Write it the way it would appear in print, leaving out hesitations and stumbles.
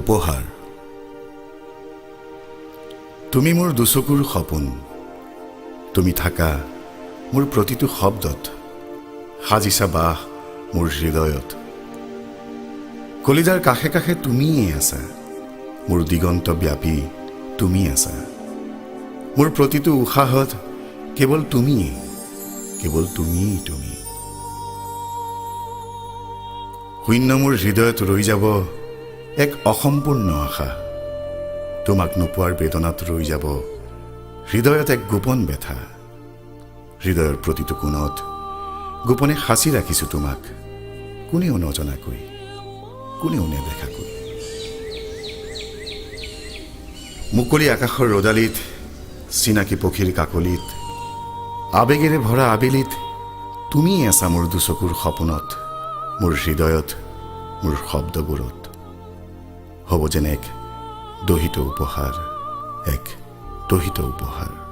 উপহাৰ। তুমি মোৰ দুচকুৰ সপোন, তুমি থাকা মোৰ প্ৰতিটো শব্দত, সাজিছা বাহ মোৰ হৃদয়ত। কলিজাৰ কাষে কাষে তুমিয়ে আছা, মোৰ দিগন্ত ব্যাপী তুমি আছা। মোৰ প্ৰতিটো উশাহত কেৱল তুমিয়েই, কেৱল তুমিয়েই তুমি। শূন্য মোৰ হৃদয়ত ৰৈ যাব এক অসম্পূৰ্ণ আশা। তোমাক নোপোৱাৰ বেদনাত ৰৈ যাব হৃদয়ত এক গোপন ব্যথা। হৃদয়ৰ প্ৰতিটো কোণত গোপনে সাঁচি ৰাখিছোঁ তোমাক, কোনেও নজনাকৈ, কোনেও নেদেখাকৈ। মুকলি আকাশৰ ৰদালিত, চিনাকি পক্ষীৰ কাকলিত, আবেগেৰে ভৰা আবেলিত তুমিয়ে আছা মোৰ দুচকুৰ সপোনত, মোৰ হৃদয়ত, মোৰ শব্দবোৰত। হ'ব যেন এক দহিত উপহাৰ, এক দহিত উপহাৰ।